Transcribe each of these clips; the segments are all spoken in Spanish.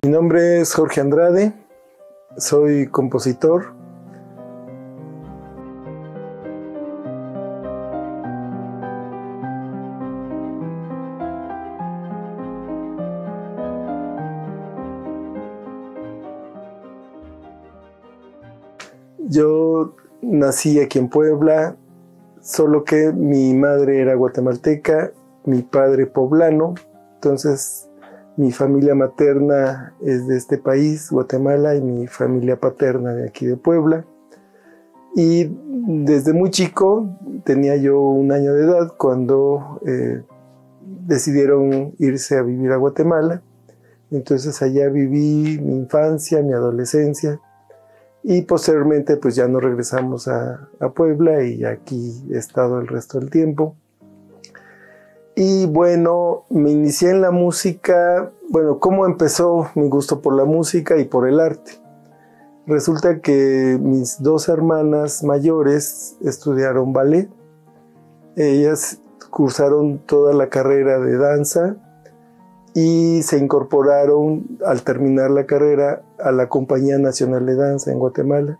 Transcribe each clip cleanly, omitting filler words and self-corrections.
Mi nombre es Jorge Andrade, soy compositor. Yo nací aquí en Puebla, solo que mi madre era guatemalteca, mi padre poblano, entonces mi familia materna es de este país, Guatemala, y mi familia paterna de aquí de Puebla. Y desde muy chico, tenía yo 1 año de edad, cuando decidieron irse a vivir a Guatemala. Entonces allá viví mi infancia, mi adolescencia, y posteriormente pues ya no regresamos a Puebla y aquí he estado el resto del tiempo. Y bueno, me inicié en la música. Bueno, ¿cómo empezó mi gusto por la música y por el arte? Resulta que mis 2 hermanas mayores estudiaron ballet. Ellas cursaron toda la carrera de danza y se incorporaron al terminar la carrera a la Compañía Nacional de Danza en Guatemala.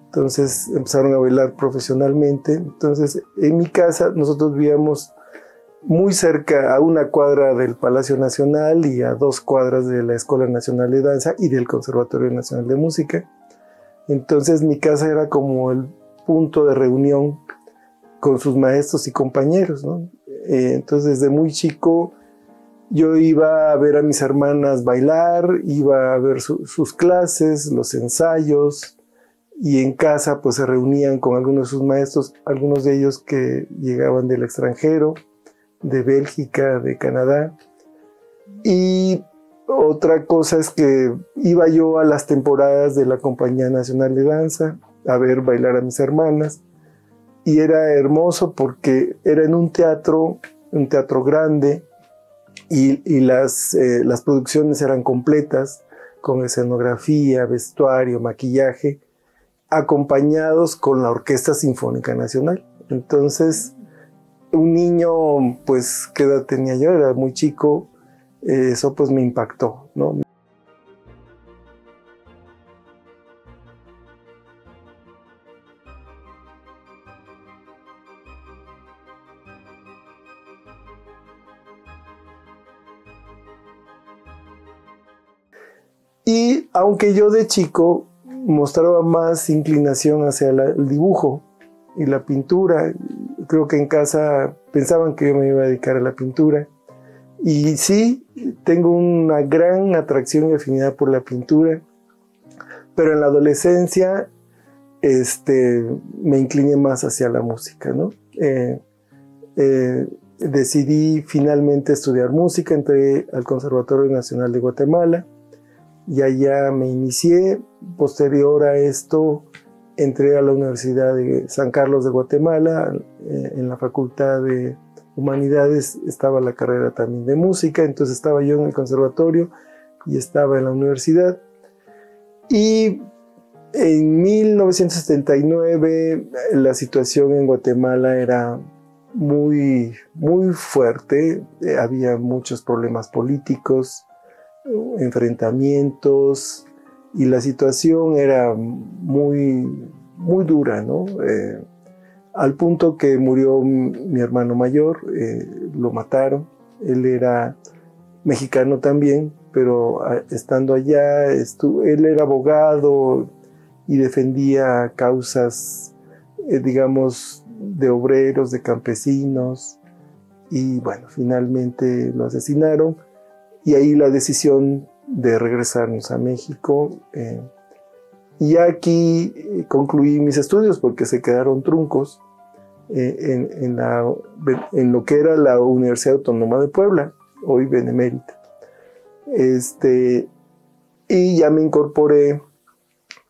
Entonces empezaron a bailar profesionalmente. Entonces en mi casa nosotros vivíamos muy cerca, a 1 cuadra del Palacio Nacional y a 2 cuadras de la Escuela Nacional de Danza y del Conservatorio Nacional de Música. Entonces mi casa era como el punto de reunión con sus maestros y compañeros, ¿no? Entonces desde muy chico yo iba a ver a mis hermanas bailar, iba a ver sus clases, los ensayos, y en casa pues se reunían con algunos de sus maestros, algunos de ellos que llegaban del extranjero, de Bélgica, de Canadá. Y otra cosa es que iba yo a las temporadas de la Compañía Nacional de Danza a ver bailar a mis hermanas, y era hermoso porque era en un teatro grande, y las producciones eran completas, con escenografía, vestuario, maquillaje, acompañados con la Orquesta Sinfónica Nacional. Entonces, un niño, pues, ¿qué edad tenía yo? Era muy chico, eso pues me impactó, ¿no? Y aunque yo de chico mostraba más inclinación hacia el dibujo y la pintura, creo que en casa pensaban que yo me iba a dedicar a la pintura. Y sí, tengo una gran atracción y afinidad por la pintura, pero en la adolescencia me incliné más hacia la música, ¿no? Decidí finalmente estudiar música, entré al Conservatorio Nacional de Guatemala, y allá me inicié. Posterior a esto entré a la Universidad de San Carlos de Guatemala, en la Facultad de Humanidades estaba la carrera también de música, entonces estaba yo en el conservatorio y estaba en la universidad. Y en 1979 la situación en Guatemala era muy, muy fuerte, había muchos problemas políticos, enfrentamientos, y la situación era muy, muy dura, ¿no? Al punto que murió mi hermano mayor, lo mataron. Él era mexicano también, pero estando allá, él era abogado y defendía causas, digamos, de obreros, de campesinos, y bueno, finalmente lo asesinaron. Y ahí la decisión de regresarnos a México. Y aquí concluí mis estudios porque se quedaron truncos en lo que era la Universidad Autónoma de Puebla, hoy Benemérita. Y ya me incorporé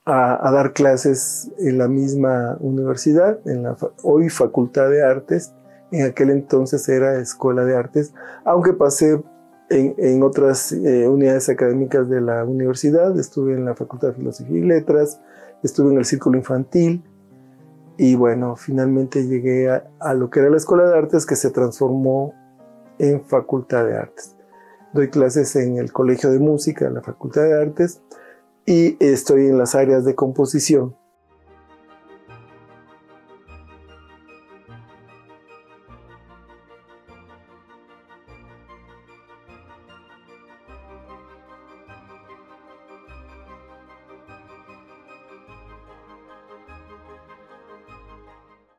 a dar clases en la misma universidad, en la hoy Facultad de Artes. En aquel entonces era Escuela de Artes, aunque pasé en otras unidades académicas de la universidad. Estuve en la Facultad de Filosofía y Letras, estuve en el Círculo Infantil, y bueno, finalmente llegué a lo que era la Escuela de Artes, que se transformó en Facultad de Artes. doy clases en el Colegio de Música, en la Facultad de Artes, y estoy en las áreas de composición.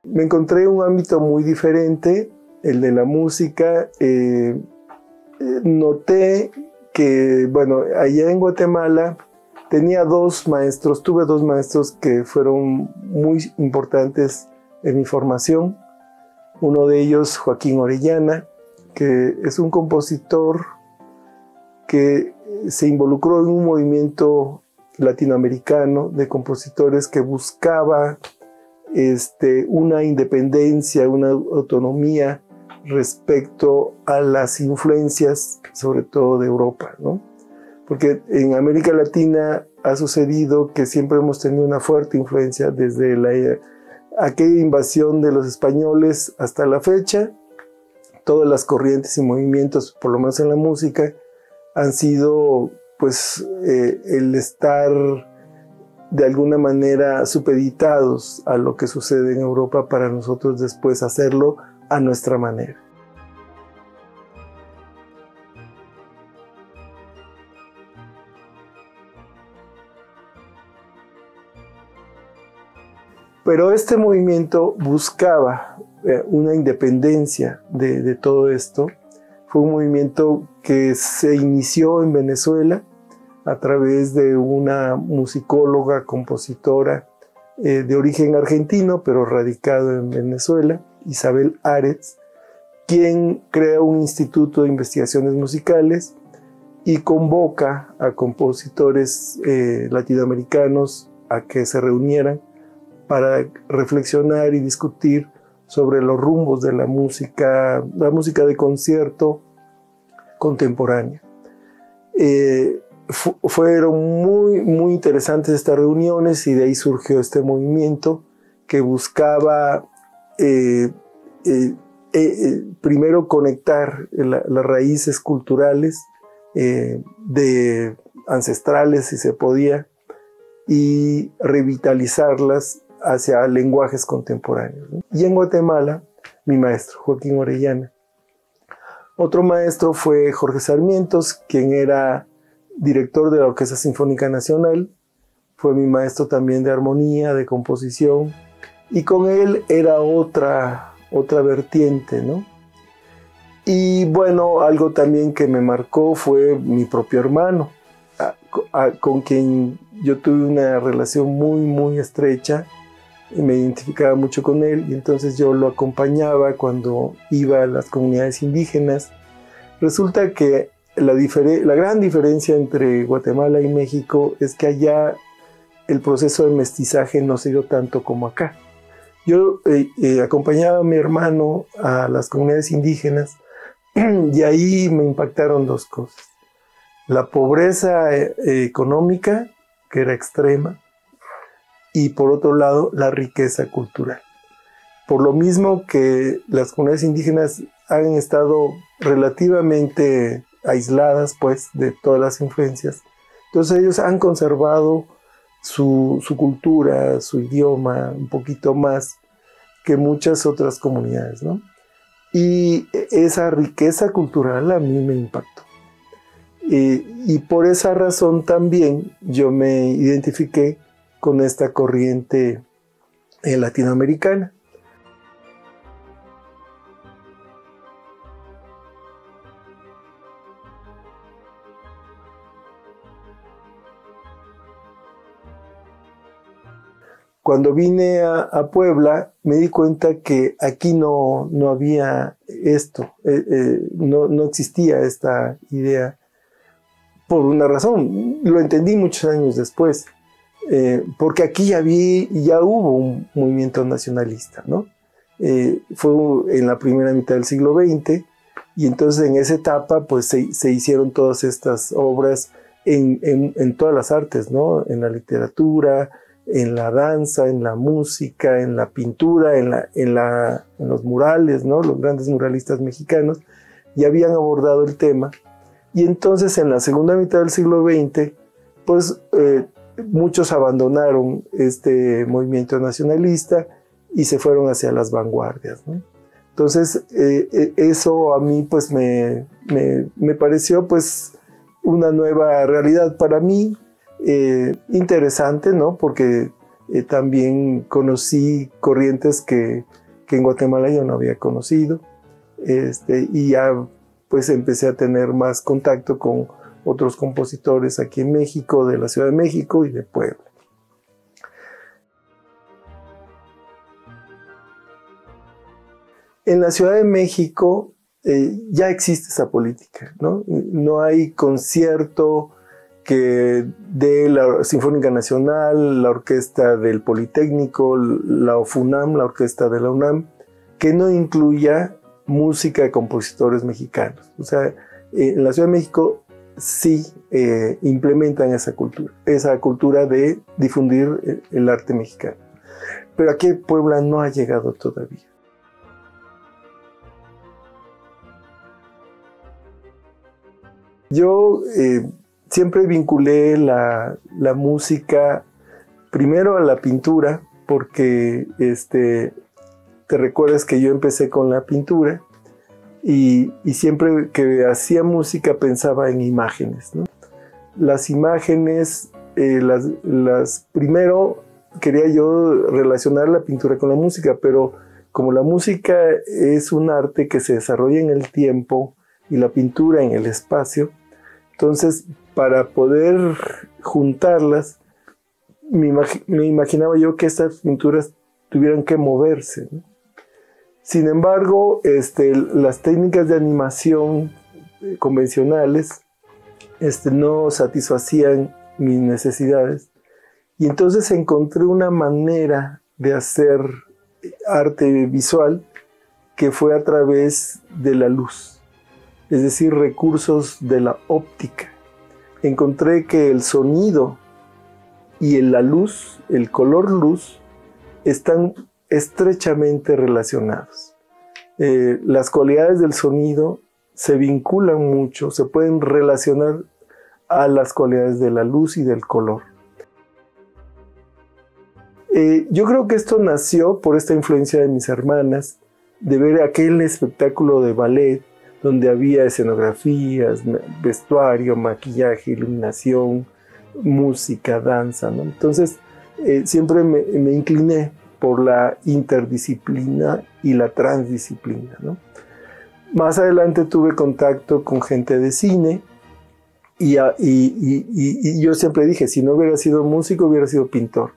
Me encontré un ámbito muy diferente, el de la música. Noté que, bueno, allá en Guatemala tuve dos maestros que fueron muy importantes en mi formación. Uno de ellos, Joaquín Orellana, que es un compositor que se involucró en un movimiento latinoamericano de compositores que buscaba una independencia, una autonomía respecto a las influencias, sobre todo de Europa, ¿no? Porque en América Latina ha sucedido que siempre hemos tenido una fuerte influencia desde aquella invasión de los españoles hasta la fecha. Todas las corrientes y movimientos, por lo menos en la música, han sido pues el estar de alguna manera supeditados a lo que sucede en Europa para nosotros después hacerlo a nuestra manera. Pero este movimiento buscaba una independencia de todo esto. Fue un movimiento que se inició en Venezuela a través de una musicóloga, compositora de origen argentino, pero radicado en Venezuela, Isabel Aretz, quien crea un instituto de investigaciones musicales y convoca a compositores latinoamericanos a que se reunieran para reflexionar y discutir sobre los rumbos de la música de concierto contemporánea. Fueron muy interesantes estas reuniones y de ahí surgió este movimiento que buscaba primero conectar las raíces culturales ancestrales, si se podía, y revitalizarlas hacia lenguajes contemporáneos, ¿no? Y en Guatemala, mi maestro, Joaquín Orellana. Otro maestro fue Jorge Sarmientos, quien era director de la Orquesta Sinfónica Nacional. Fue mi maestro también de armonía, de composición, y con él era otra vertiente, ¿no? Y bueno, algo también que me marcó fue mi propio hermano, con quien yo tuve una relación muy estrecha, y me identificaba mucho con él, y entonces yo lo acompañaba cuando iba a las comunidades indígenas. Resulta que la gran diferencia entre Guatemala y México es que allá el proceso de mestizaje no se dio tanto como acá. Yo acompañaba a mi hermano a las comunidades indígenas y ahí me impactaron dos cosas. La pobreza económica, que era extrema, y por otro lado, la riqueza cultural. Por lo mismo que las comunidades indígenas han estado relativamente aisladas, pues, de todas las influencias, entonces ellos han conservado su cultura, su idioma, un poquito más que muchas otras comunidades, ¿no? Y esa riqueza cultural a mí me impactó. Y por esa razón también yo me identifiqué con esta corriente latinoamericana. Cuando vine a Puebla me di cuenta que aquí no había esto, no existía esta idea por una razón. Lo entendí muchos años después. Porque aquí ya hubo un movimiento nacionalista, ¿no? Fue en la primera mitad del siglo XX, y entonces en esa etapa pues se hicieron todas estas obras en todas las artes, ¿no? En la literatura, en la danza, en la música, en la pintura, en los murales, ¿no? Los grandes muralistas mexicanos ya habían abordado el tema, Y entonces en la segunda mitad del siglo XX, pues muchos abandonaron este movimiento nacionalista y se fueron hacia las vanguardias, ¿no? Entonces eso a mí pues me pareció pues una nueva realidad para mí, interesante, ¿no? Porque también conocí corrientes que en Guatemala yo no había conocido, y ya pues empecé a tener más contacto con otros compositores aquí en México, de la Ciudad de México y de Puebla. En la Ciudad de México ya existe esa política, ¿no? No hay concierto que de la Sinfónica Nacional, la Orquesta del Politécnico, la OFUNAM, la Orquesta de la UNAM, que no incluya música de compositores mexicanos. O sea, en la Ciudad de México sí implementan esa cultura de difundir el arte mexicano. Pero aquí en Puebla no ha llegado todavía. Yo siempre vinculé la música primero a la pintura, porque te recuerdas que yo empecé con la pintura y siempre que hacía música pensaba en imágenes, ¿no? Las imágenes, primero quería yo relacionar la pintura con la música, pero como la música es un arte que se desarrolla en el tiempo y la pintura en el espacio, entonces para poder juntarlas, me imaginaba yo que estas pinturas tuvieran que moverse, ¿no? Sin embargo, las técnicas de animación convencionales no satisfacían mis necesidades, y entonces encontré una manera de hacer arte visual que fue a través de la luz, es decir, recursos de la óptica. Encontré que el sonido y la luz, el color luz, están estrechamente relacionados. Las cualidades del sonido se vinculan mucho, se pueden relacionar a las cualidades de la luz y del color. Yo creo que esto nació por esta influencia de mis hermanas, de ver aquel espectáculo de ballet donde había escenografías, vestuario, maquillaje, iluminación, música, danza, ¿no? Entonces, siempre me incliné por la interdisciplina y la transdisciplina, ¿no? Más adelante tuve contacto con gente de cine y yo siempre dije, si no hubiera sido músico, hubiera sido pintor.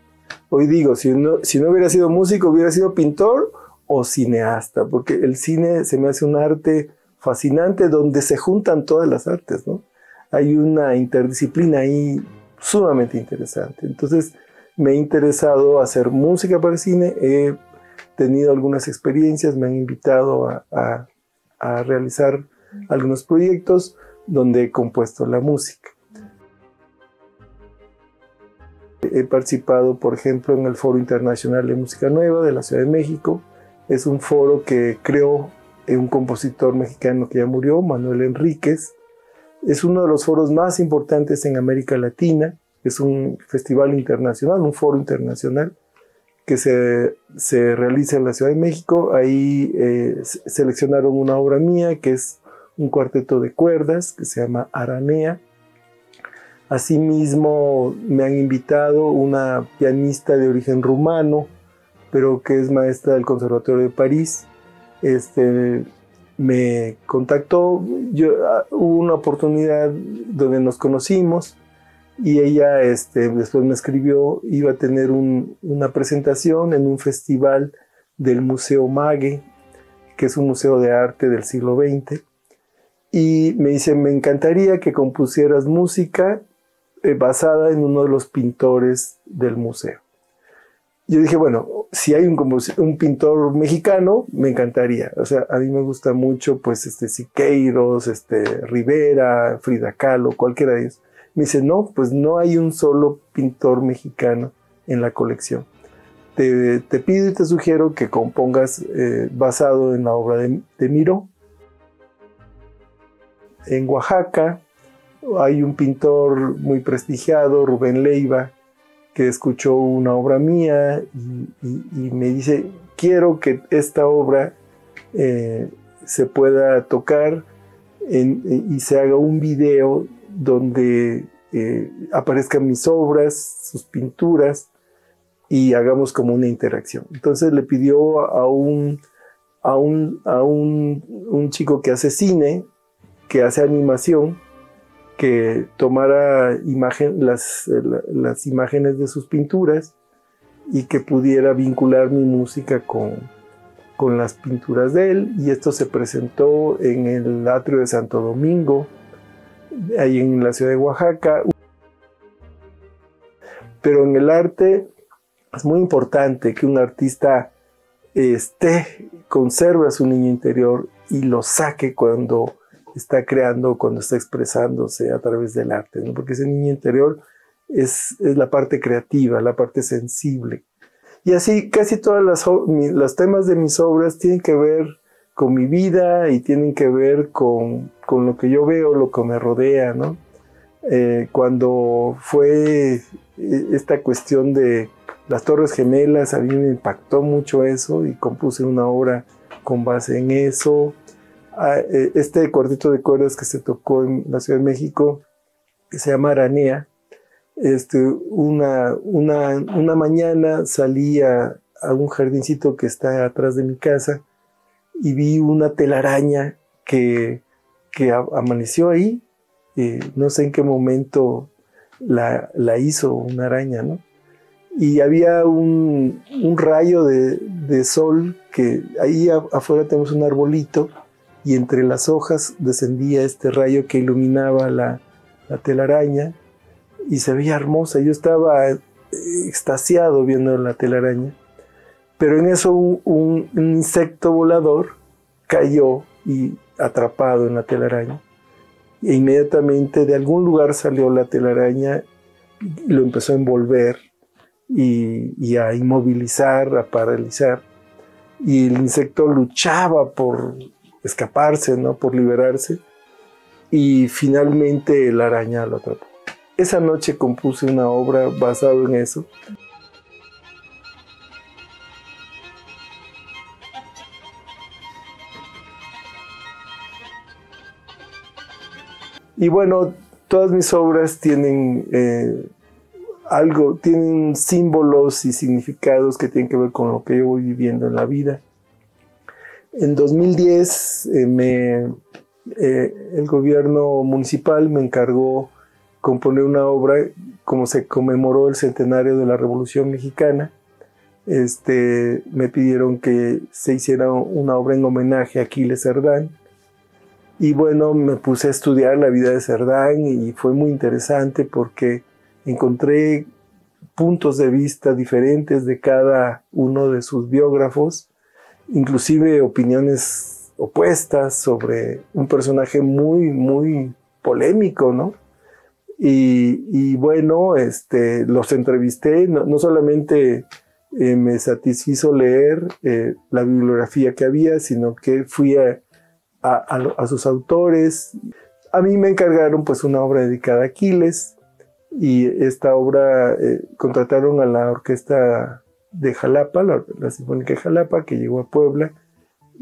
Hoy digo, si no hubiera sido músico, hubiera sido pintor o cineasta, porque el cine se me hace un arte fascinante donde se juntan todas las artes, ¿no? Hay una interdisciplina ahí sumamente interesante. Entonces me he interesado a hacer música para el cine, he tenido algunas experiencias, me han invitado a realizar algunos proyectos donde he compuesto la música. He participado, por ejemplo, en el Foro Internacional de Música Nueva de la Ciudad de México. Es un foro que creó un compositor mexicano que ya murió, Manuel Enríquez. Es uno de los foros más importantes en América Latina. Es un festival internacional, un foro internacional que se realiza en la Ciudad de México. Ahí seleccionaron una obra mía que es un cuarteto de cuerdas que se llama Aranea. Asimismo me han invitado una pianista de origen rumano, pero que es maestra del Conservatorio de París. Me contactó, hubo una oportunidad donde nos conocimos y ella después me escribió, iba a tener una presentación en un festival del Museo Mague, que es un museo de arte del siglo XX, y me dice, me encantaría que compusieras música basada en uno de los pintores del museo. Yo dije, bueno, si hay un pintor mexicano, me encantaría. O sea, a mí me gusta mucho, pues, Siqueiros, Rivera, Frida Kahlo, cualquiera de ellos. Me dice, no, pues no hay un solo pintor mexicano en la colección. Te pido y te sugiero que compongas basado en la obra de Miró. En Oaxaca Hay un pintor muy prestigiado, Rubén Leiva, que escuchó una obra mía y me dice, quiero que esta obra se pueda tocar y se haga un video donde aparezcan mis obras, sus pinturas, y hagamos como una interacción. Entonces le pidió a un chico que hace cine, que hace animación, que tomara las imágenes de sus pinturas y que pudiera vincular mi música con las pinturas de él. Y esto se presentó en el atrio de Santo Domingo, ahí en la ciudad de Oaxaca. Pero en el arte es muy importante que un artista conserve a su niño interior y lo saque cuando está creando, cuando está expresándose a través del arte, ¿no? Porque ese niño interior es la parte creativa, la parte sensible. Y así casi todos los temas de mis obras tienen que ver con mi vida y tienen que ver con lo que yo veo, lo que me rodea, ¿no? Cuando fue esta cuestión de las Torres Gemelas, a mí me impactó mucho eso y compuse una obra con base en eso. Este cuarteto de cuerdas que se tocó en la Ciudad de México, que se llama Aranea, una mañana salí a un jardincito que está atrás de mi casa y vi una telaraña que amaneció ahí. No sé en qué momento la hizo una araña, ¿no? Y había un rayo de sol, que ahí afuera tenemos un arbolito, y entre las hojas descendía este rayo que iluminaba la telaraña, y se veía hermosa. Yo estaba extasiado viendo la telaraña, pero en eso un insecto volador cayó y atrapado en la telaraña, e inmediatamente de algún lugar salió la telaraña y lo empezó a envolver y a inmovilizar, a paralizar, y el insecto luchaba por escaparse, ¿no? Por liberarse, y finalmente la araña lo atrapó. Esa noche compuse una obra basada en eso. Y bueno, todas mis obras tienen tienen símbolos y significados que tienen que ver con lo que yo voy viviendo en la vida. En 2010 el gobierno municipal me encargó componer una obra como se conmemoró el centenario de la Revolución Mexicana. Me pidieron que se hiciera una obra en homenaje a Aquiles Cerdán. Y bueno, me puse a estudiar la vida de Cerdán y fue muy interesante porque encontré puntos de vista diferentes de cada uno de sus biógrafos, inclusive opiniones opuestas sobre un personaje muy, muy polémico, ¿no? Y bueno, los entrevisté, no solamente me satisfizo leer la bibliografía que había, sino que fui a sus autores. A mí me encargaron pues una obra dedicada a Aquiles, y esta obra contrataron a la orquesta de Jalapa, la Sinfónica de Jalapa, que llegó a Puebla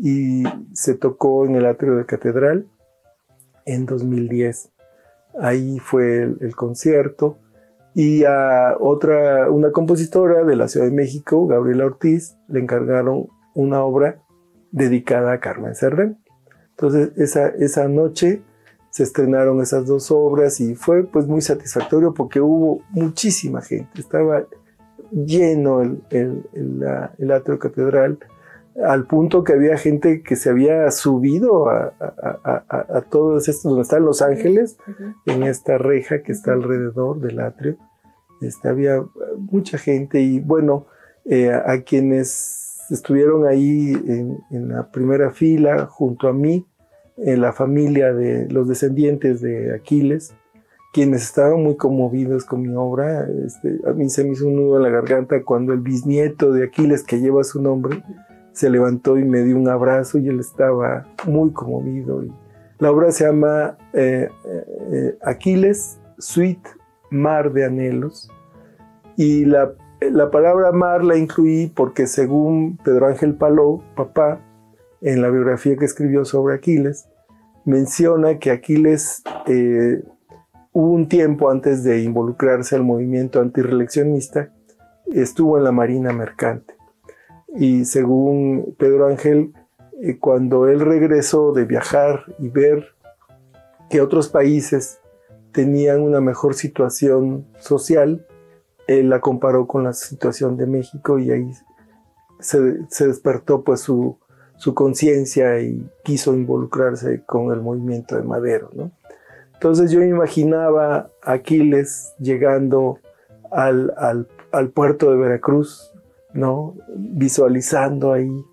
y se tocó en el atrio de Catedral en 2010. Ahí fue el concierto. Y a una compositora de la Ciudad de México, Gabriela Ortiz, le encargaron una obra dedicada a Carmen Cerdán. Entonces esa noche se estrenaron esas dos obras y fue pues muy satisfactorio porque hubo muchísima gente. Estaba lleno el atrio catedral, al punto que había gente que se había subido a todos estos, donde están los ángeles, en esta reja que está alrededor del atrio. Había mucha gente y bueno, a quienes estuvieron ahí en la primera fila junto a mí, la familia de los descendientes de Aquiles, quienes estaban muy conmovidos con mi obra. A mí se me hizo un nudo en la garganta cuando el bisnieto de Aquiles, que lleva su nombre, se levantó y me dio un abrazo, y él estaba muy conmovido. Y La obra se llama Aquiles, Suite, Mar de Anhelos. Y la palabra mar la incluí porque según Pedro Ángel Palou, papá, en la biografía que escribió sobre Aquiles, menciona que Aquiles hubo un tiempo antes de involucrarse al movimiento antirreeleccionista, estuvo en la Marina Mercante. Y según Pedro Ángel, cuando él regresó de viajar y ver que otros países tenían una mejor situación social, él la comparó con la situación de México y ahí se despertó pues su conciencia y quiso involucrarse con el movimiento de Madero, ¿no? Entonces yo me imaginaba a Aquiles llegando al puerto de Veracruz, ¿no? Visualizando ahí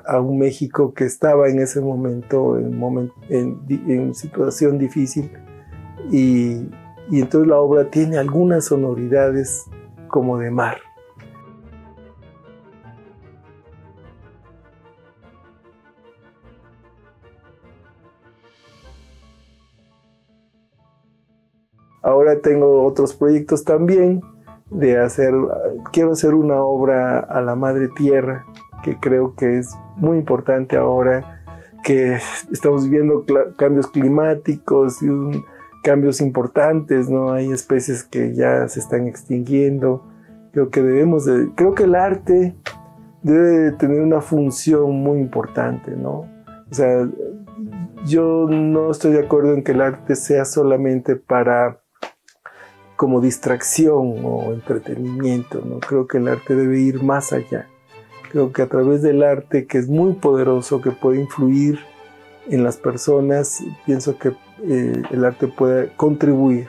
a un México que estaba en ese momento en situación difícil y entonces la obra tiene algunas sonoridades como de mar. Ahora tengo otros proyectos también quiero hacer una obra a la Madre Tierra, que creo que es muy importante ahora que estamos viviendo cambios climáticos y cambios importantes, ¿no? Hay especies que ya se están extinguiendo. Creo que el arte debe tener una función muy importante, ¿no? O sea, yo no estoy de acuerdo en que el arte sea solamente como distracción o entretenimiento, ¿no? Creo que el arte debe ir más allá. Creo que a través del arte, que es muy poderoso, que puede influir en las personas, pienso que el arte puede contribuir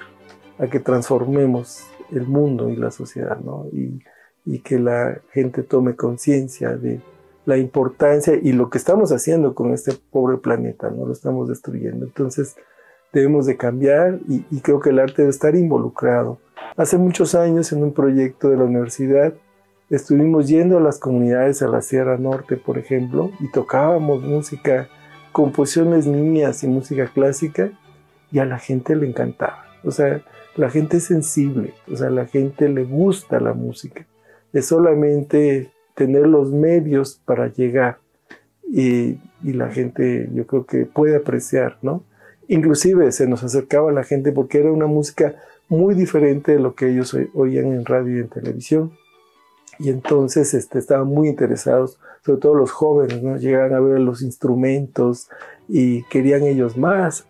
a que transformemos el mundo y la sociedad, ¿no? Y que la gente tome conciencia de la importancia y lo que estamos haciendo con este pobre planeta, ¿no? Lo estamos destruyendo. Entonces debemos de cambiar y creo que el arte debe estar involucrado. Hace muchos años, en un proyecto de la universidad, estuvimos yendo a las comunidades, a la Sierra Norte, por ejemplo, y tocábamos música, composiciones mías y música clásica, y a la gente le encantaba. O sea, la gente es sensible, o sea, a la gente le gusta la música. Es solamente tener los medios para llegar y la gente, yo creo que puede apreciar, ¿no? Inclusive se nos acercaba a la gente porque era una música muy diferente de lo que ellos oían en radio y en televisión. Y entonces estaban muy interesados, sobre todo los jóvenes, ¿no? Llegaban a ver los instrumentos y querían ellos más,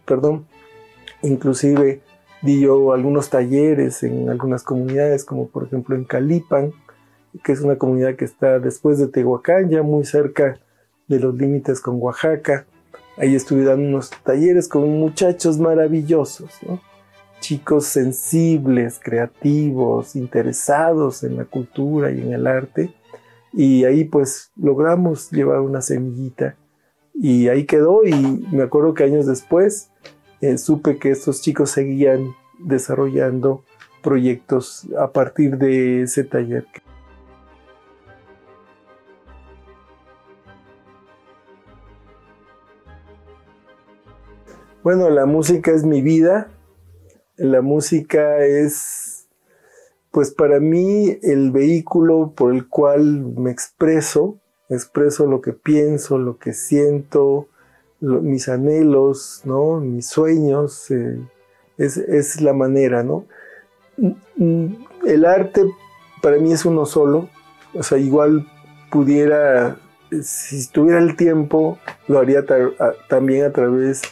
Inclusive di yo algunos talleres en algunas comunidades, como por ejemplo en Calipan, que es una comunidad que está después de Tehuacán, ya muy cerca de los límites con Oaxaca. Ahí estuve dando unos talleres con muchachos maravillosos, ¿no? Chicos sensibles, creativos, interesados en la cultura y en el arte. Y ahí pues logramos llevar una semillita y ahí quedó, y me acuerdo que años después supe que estos chicos seguían desarrollando proyectos a partir de ese taller. Bueno, la música es mi vida. La música es, pues para mí, el vehículo por el cual me expreso lo que pienso, lo que siento, mis anhelos, ¿no? Mis sueños, es la manera, ¿no? El arte para mí es uno solo, o sea, igual pudiera, si tuviera el tiempo, lo haría también a través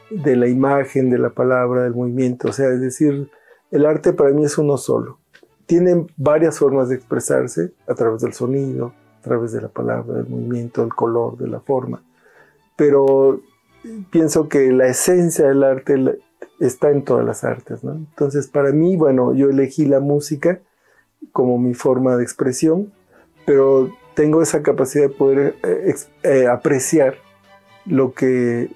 de la imagen, de la palabra, del movimiento. O sea, es decir, el arte para mí es uno solo. Tiene varias formas de expresarse, a través del sonido, a través de la palabra, del movimiento, del color, de la forma. Pero pienso que la esencia del arte está en todas las artes, ¿no? Entonces, para mí, bueno, yo elegí la música como mi forma de expresión, pero tengo esa capacidad de poder apreciar lo que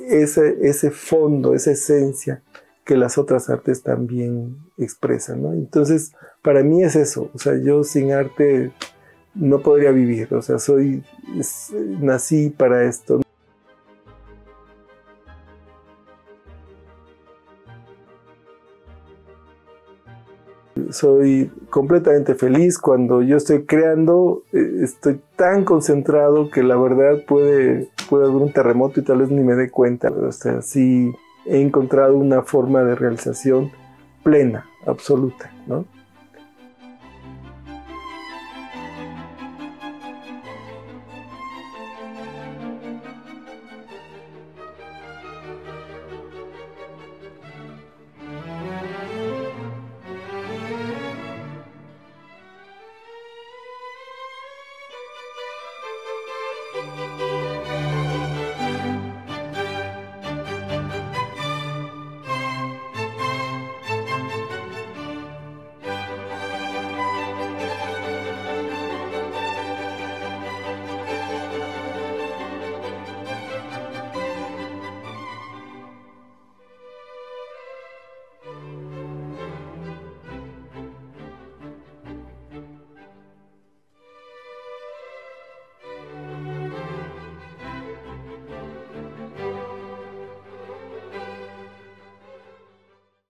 ese fondo, esa esencia que las otras artes también expresan, ¿no? Entonces, para mí es eso. O sea, yo sin arte no podría vivir. O sea, nací para esto. soy completamente feliz. Cuando yo estoy creando, estoy tan concentrado que la verdad puede haber un terremoto y tal vez ni me dé cuenta. O sea, sí he encontrado una forma de realización plena, absoluta, ¿no?